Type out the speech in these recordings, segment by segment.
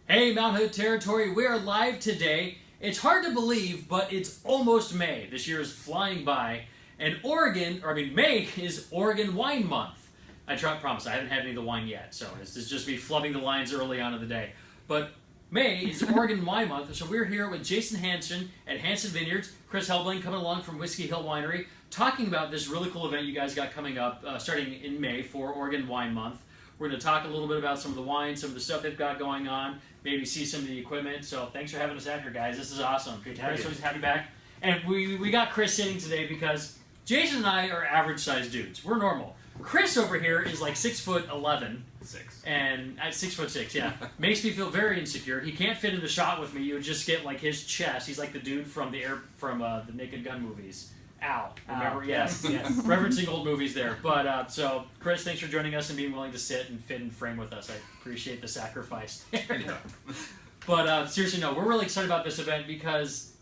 Hey, Mount Hood territory, we are live today. It's hard to believe, but it's almost May. This year is flying by, and May is Oregon Wine Month. I promise, I haven't had any of the wine yet, so this is just me flubbing the lines early on in the day. But May is Oregon Wine Month, so we're here with Jason Hansen at Hansen Vineyards, Chris Helbling coming along from Whiskey Hill Winery, talking about this really cool event you guys got coming up starting in May for Oregon Wine Month. We're going to talk a little bit about some of the wines, some of the stuff they've got going on, maybe see some of the equipment. So thanks for having us out here, guys. This is awesome. Good to have you. Have you back. And we got Chris sitting today because Jason and I are average-sized dudes. We're normal. Chris over here is like 6'11". 6. And at 6'6", yeah. Makes me feel very insecure. He can't fit in the shot with me. You would just get like his chest. He's like the dude from the Naked Gun movies. Al. Remember? Al. Yes. Yes. Referencing old movies there. But so, Chris, thanks for joining us and being willing to sit and fit in frame with us. I appreciate the sacrifice there. Yeah. But seriously, no, we're really excited about this event because,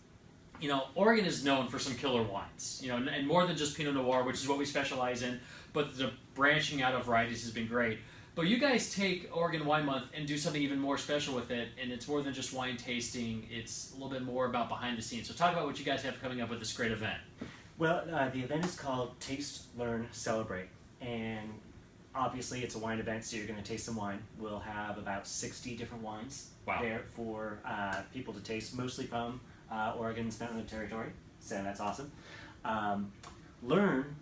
you know, Oregon is known for some killer wines. You know, and more than just Pinot Noir, which is what we specialize in, but the branching out of varieties has been great. But you guys take Oregon Wine Month and do something even more special with it, and it's more than just wine tasting. It's a little bit more about behind the scenes. So talk about what you guys have coming up with this great event. Well, the event is called Taste, Learn, Celebrate, and obviously it's a wine event, so you're going to taste some wine. We'll have about 60 different wines there for people to taste, mostly from Oregon's Mountain Hood territory, so that's awesome. Learn,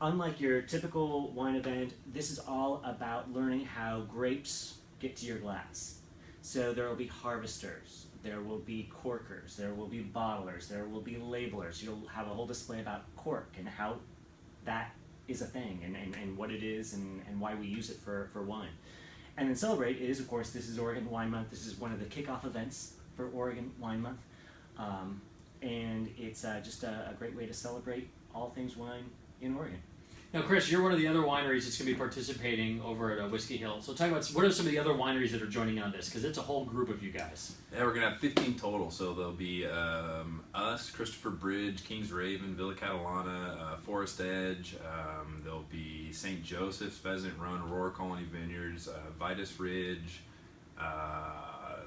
unlike your typical wine event, this is all about learning how grapes get to your glass. So there will be harvesters, there will be corkers, there will be bottlers, there will be labelers. You'll have a whole display about cork and how that is a thing and what it is and why we use it for wine. And then Celebrate is, of course, this is Oregon Wine Month. This is one of the kickoff events for Oregon Wine Month. And it's just a great way to celebrate all things wine in Oregon. Now, Chris, you're one of the other wineries that's going to be participating over at Whiskey Hill. So talk about what are some of the other wineries that are joining on this, because it's a whole group of you guys. Yeah, we're going to have 15 total. So there'll be us, Christopher Bridge, Kings Raven, Villa Catalana, Forest Edge. There'll be St. Joseph's, Pheasant Run, Aurora Colony Vineyards, Vitus Ridge,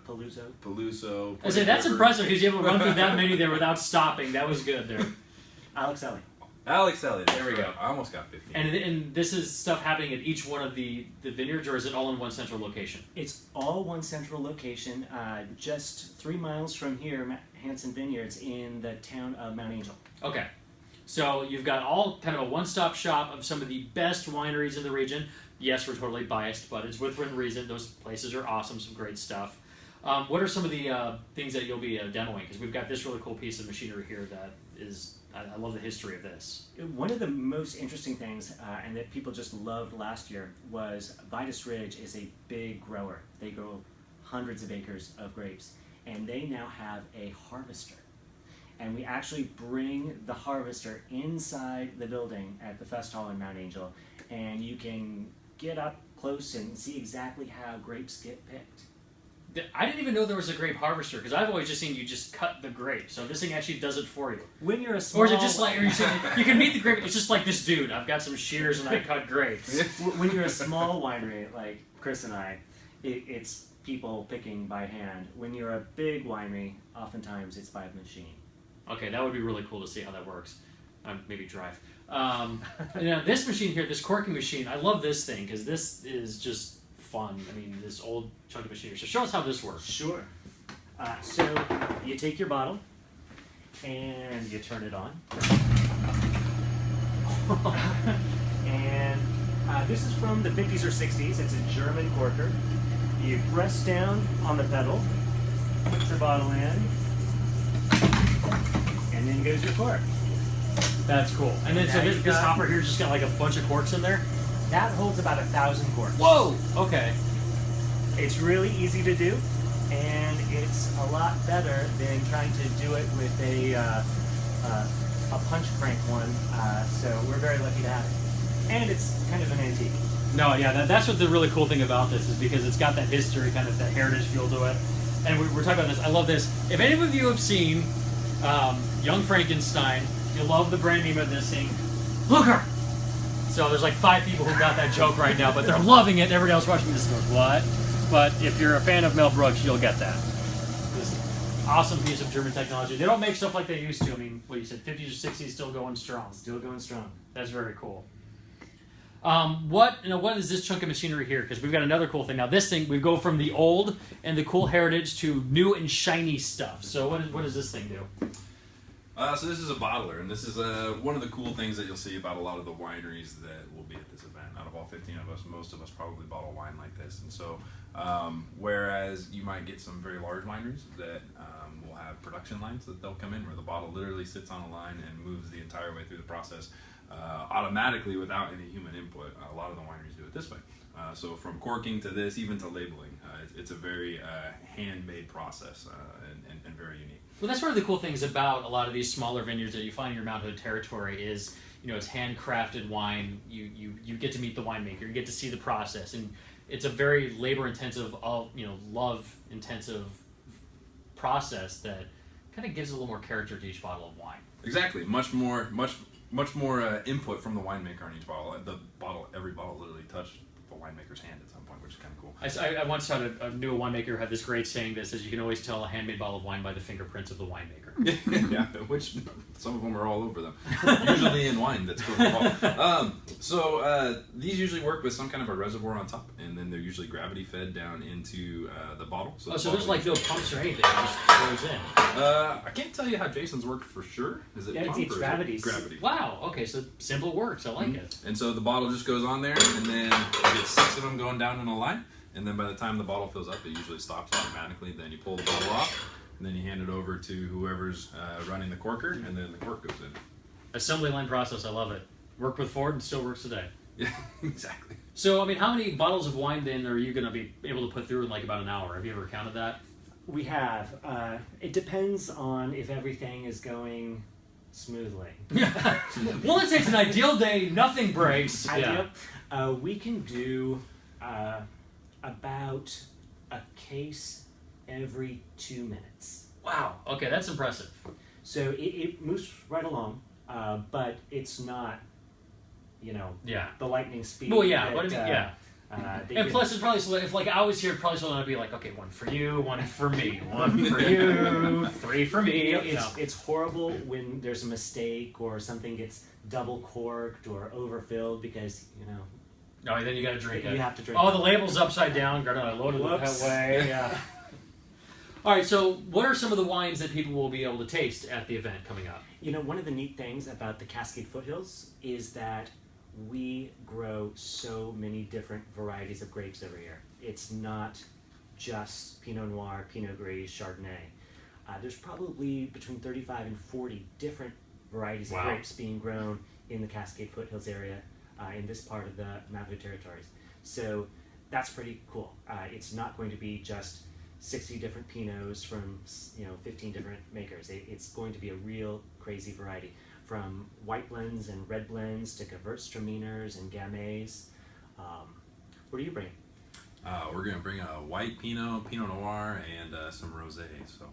Peluso. I say that's impressive because you able to run through that many there without stopping. That was good there. Alex Ellie. There we go. I almost got 15. And this is stuff happening at each one of the vineyards, or is it all in one central location? It's all one central location, just 3 miles from here, Hansen Vineyards, in the town of Mount Angel. Okay. So you've got all kind of a one-stop shop of some of the best wineries in the region. Yes, we're totally biased, but it's within reason. Those places are awesome, some great stuff. What are some of the things that you'll be demoing? Because we've got this really cool piece of machinery here that is... I love the history of this. One of the most interesting things, and that people just loved last year, was Vitus Ridge is a big grower. They grow hundreds of acres of grapes, and they now have a harvester. And we actually bring the harvester inside the building at the Fest Hall in Mount Angel, and you can get up close and see exactly how grapes get picked. I didn't even know there was a grape harvester, because I've always just seen you just cut the grape. So this thing actually does it for you. When you're a small... Or is it just like, you can meet the grape, it's just like this dude, I've got some shears and I cut grapes. When you're a small winery, like Chris and I, it's people picking by hand. When you're a big winery, oftentimes it's by machine. Okay, that would be really cool to see how that works. Maybe drive. Now this machine here, this corking machine, I love this thing, because this is just... fun. I mean, this old chunky machinery. So show us how this works. Sure. So you take your bottle and you turn it on. And this is from the 50s or 60s. It's a German corker. You press down on the pedal, put your bottle in, and then goes your cork. That's cool. And then so this hopper here just got like a bunch of corks in there? That holds about 1,000 corks. Whoa! Okay. It's really easy to do, and it's a lot better than trying to do it with a punch crank one. So we're very lucky to have it. And it's kind of an antique. No, yeah, that's what the really cool thing about this is, because it's got that history, kind of that heritage feel to it. And we're talking about this. I love this. If any of you have seen Young Frankenstein, you love the brand name of this thing. Look her! So there's like 5 people who got that joke right now, but they're loving it. Everybody else watching this goes, what? but if you're a fan of Mel Brooks, you'll get that. This awesome piece of German technology. They don't make stuff like they used to. I mean, what you said, 50s or 60s, still going strong. Still going strong. That's very cool. What is this chunk of machinery here? Because we've got another cool thing. Now this thing, we go from the old and the cool heritage to new and shiny stuff. So what does this thing do? So this is a bottler, and this is one of the cool things that you'll see about a lot of the wineries that will be at this event. Out of all 15 of us, most of us probably bottle wine like this. And so, whereas you might get some very large wineries that will have production lines that they'll come in where the bottle literally sits on a line and moves the entire way through the process automatically without any human input. A lot of the wineries do it this way. So from corking to this, even to labeling, it's a very handmade process and very unique. Well, that's one of the cool things about a lot of these smaller vineyards that you find in your Mount Hood territory is, it's handcrafted wine. You get to meet the winemaker, you get to see the process, and it's a very labor-intensive, love-intensive process that kind of gives a little more character to each bottle of wine. Exactly, much more input from the winemaker on each bottle. Every bottle literally touched the winemaker's hand at some point, which is kind of cool. I once knew a winemaker who had this great saying that says you can always tell a handmade bottle of wine by the fingerprints of the winemaker. Yeah, which some of them are all over them. Usually in wine that's filled with bottle. So these usually work with some kind of a reservoir on top, and then they're usually gravity fed down into the bottle. So there's like no pumps or anything, it just goes in. I can't tell you how Jason's worked for sure. Is it pump it's or gravity. Is it gravity? Wow, okay, so simple works, I like it. And so the bottle just goes on there, and then you get 6 of them going down in a line, and then by the time the bottle fills up, it usually stops automatically. Then you pull the bottle off, and then you hand it over to whoever's running the corker, and then the cork goes in. Assembly line process, I love it. Worked with Ford and still works today. Yeah, exactly. So, how many bottles of wine then are you going to be able to put through in like about an hour? Have you ever counted that? We have. It depends on if everything is going smoothly. Well, let's say it's an ideal day, nothing breaks. Ideal. We can do about a case every 2 minutes. Wow. Okay, that's impressive. So it moves right along, but it's not, the lightning speed. Well, yeah. That, What I mean, yeah. And plus, it's probably if I was here, it'd probably still be like, okay, 1 for you, 1 for me, 1 for you, 3 for me. It's horrible when there's a mistake or something gets double corked or overfilled because Oh, then you got to drink it. You have to drink. Oh, the label's upside down. I loaded it that way. Yeah. All right. So, what are some of the wines that people will be able to taste at the event coming up? One of the neat things about the Cascade Foothills is that we grow so many different varieties of grapes every year. It's not just Pinot Noir, Pinot Gris, Chardonnay. There's probably between 35 and 40 different varieties of grapes being grown in the Cascade Foothills area in this part of the Mount Hood territories. So that's pretty cool. It's not going to be just 60 different Pinots from 15 different makers. It's going to be a real crazy variety, from white blends and red blends to Gewürztraminers and Gamay. What are you bringing? We're going to bring a white Pinot, Pinot Noir, and some Rosé. So.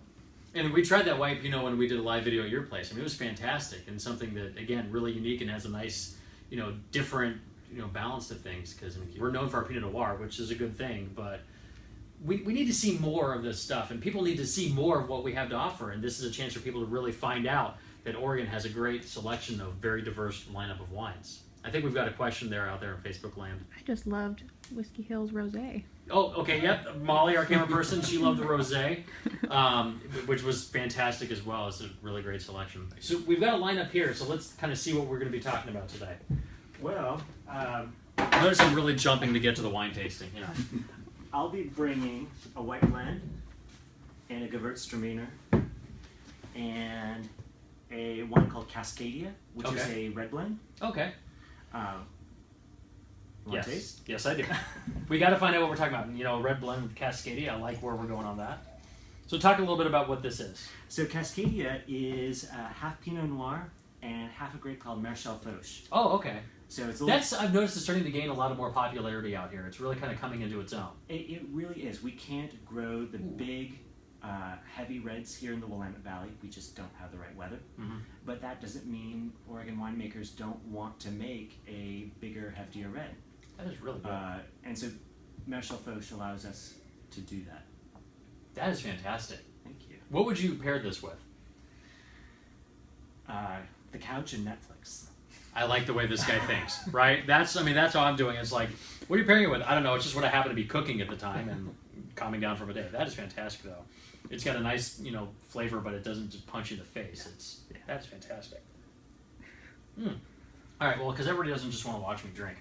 And we tried that white Pinot when we did a live video at your place. It was fantastic and something that, again, really unique and has a nice, different, balance to things. Because we're known for our Pinot Noir, which is a good thing, but we need to see more of this stuff, and people need to see more of what we have to offer. And this is a chance for people to really find out that Oregon has a great selection of very diverse lineup of wines. I think we've got a question out there in Facebook land. I just loved Whiskey Hills Rosé. Oh, okay, yep. Molly, our camera person, she loved the rosé, which was fantastic as well. It's a really great selection. So we've got a lineup here, so let's kind of see what we're going to be talking about today. Well, notice I'm really jumping to get to the wine tasting. I'll be bringing a white blend and a Gewürztraminer and a wine called Cascadia, which is a red blend. Okay. Want to taste? Yes, I do. We got to find out what we're talking about. Red blend with Cascadia. I like where we're going on that. So talk a little bit about what this is. So Cascadia is half Pinot Noir and half a grape called Marchal Fauche. Oh, okay. So it's I've noticed it's starting to gain a lot of more popularity out here. It's really kind of coming into its own. It really is. We can't grow the big, heavy reds here in the Willamette Valley. We just don't have the right weather. Mm-hmm. But that doesn't mean Oregon winemakers don't want to make a bigger, heftier red. That is really good. And so Marchal Fauche allows us to do that. That is fantastic. Thank you. What would you pair this with? The couch and Netflix. I like the way this guy thinks, right? That's how I'm doing. It's like, what are you pairing it with? I don't know. It's just what I happen to be cooking at the time and calming down from a day. That is fantastic, though. It's got a nice, flavor, but it doesn't just punch you in the face. That's fantastic. All right, well, because everybody doesn't just want to watch me drink.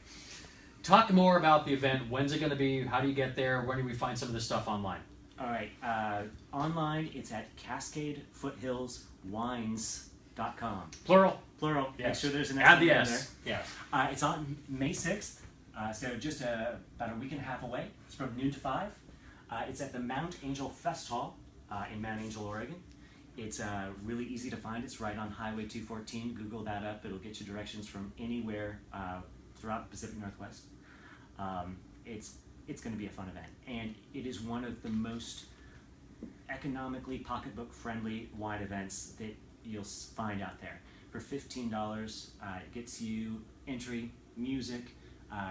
Talk more about the event. When's it going to be? How do you get there? Where do we find some of this stuff online? All right. Online, it's at Cascade Foothills Wines.com. Plural. Plural. Yes. Make sure there's an Add the S S. there. Yes. It's on May 6th, so just about a week and a half away. It's from noon to 5. It's at the Mount Angel Fest Hall in Mount Angel, Oregon. It's really easy to find. It's right on Highway 214. Google that up. It'll get you directions from anywhere throughout the Pacific Northwest. It's going to be a fun event, and it is one of the most economically pocketbook-friendly wine events that you'll find out there. For $15, it gets you entry, music,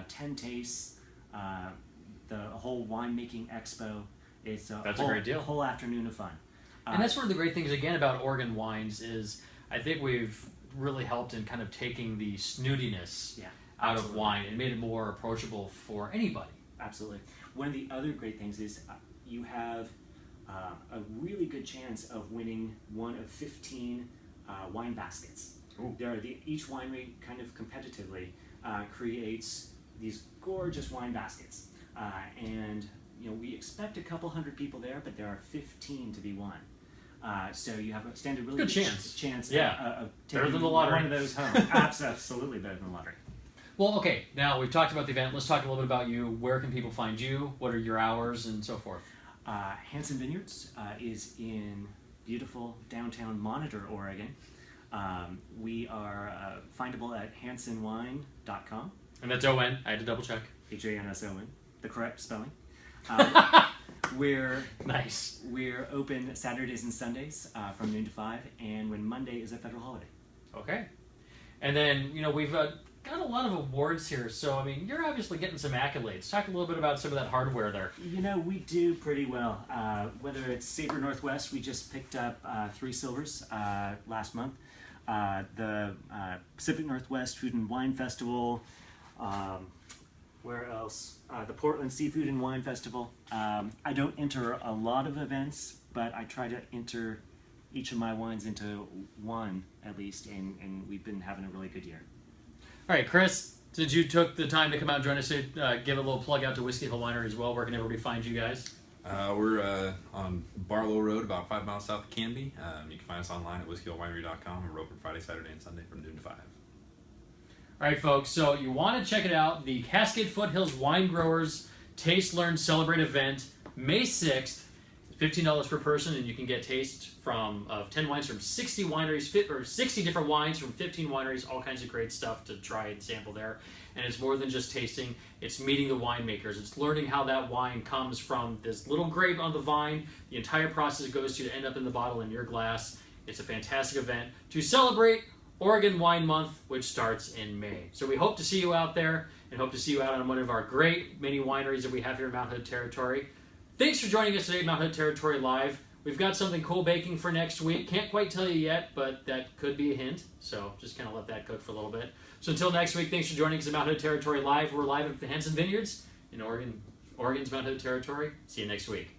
10 tastes, the whole winemaking expo. It's a great deal. A whole afternoon of fun. And that's one of the great things, again, about Oregon wines is I think we've really helped in kind of taking the snootiness out of wine and made it more approachable for anybody. Absolutely. One of the other great things is you have a really good chance of winning one of 15 wine baskets. Each winery kind of competitively creates these gorgeous wine baskets. And we expect a couple hundred people there, but there are 15 to be won. So you have a standard really good chance of better taking than the lottery. one of those home. Absolutely better than the lottery. Well, okay, now we've talked about the event. Let's talk a little bit about you. Where can people find you? What are your hours and so forth? Hansen Vineyards is in beautiful downtown Monitor, Oregon. We are findable at hansonwine.com. And that's O-N. I had to double check. Hanson, the correct spelling. We're open Saturdays and Sundays from noon to 5, and when Monday is a federal holiday. Okay. And then, we've got a lot of awards here, so, you're obviously getting some accolades. Talk a little bit about some of that hardware there. We do pretty well. Whether it's Sabre Northwest, we just picked up 3 silvers last month. The Pacific Northwest Food and Wine Festival, where else? The Portland Seafood and Wine Festival. I don't enter a lot of events, but I try to enter each of my wines into one at least, and we've been having a really good year. All right, Chris, since you took the time to come out and join us to give a little plug out to Whiskey Hill Winery as well, where can everybody find you guys? We're on Barlow Road, about 5 miles south of Canby. You can find us online at whiskeyhillwinery.com. We're open Friday, Saturday, and Sunday from noon to 5. All right, folks, so you want to check it out, the Cascade Foothills Winegrowers Taste, Learn, Celebrate event, May 6th, $15 per person, and you can get taste of 10 wines from 60 wineries, or 60 different wines from 15 wineries, all kinds of great stuff to try and sample there. And it's more than just tasting, it's meeting the winemakers. It's learning how that wine comes from this little grape on the vine. The entire process goes to end up in the bottle in your glass. It's a fantastic event to celebrate Oregon Wine Month, which starts in May. So we hope to see you out there and hope to see you out on one of our great many wineries that we have here in Mount Hood Territory. Thanks for joining us today at Mount Hood Territory Live. We've got something cool baking for next week. Can't quite tell you yet, but that could be a hint. So just kind of let that cook for a little bit. So until next week, thanks for joining us at Mount Hood Territory Live. We're live at the Hansen Vineyards in Oregon's Mount Hood Territory. See you next week.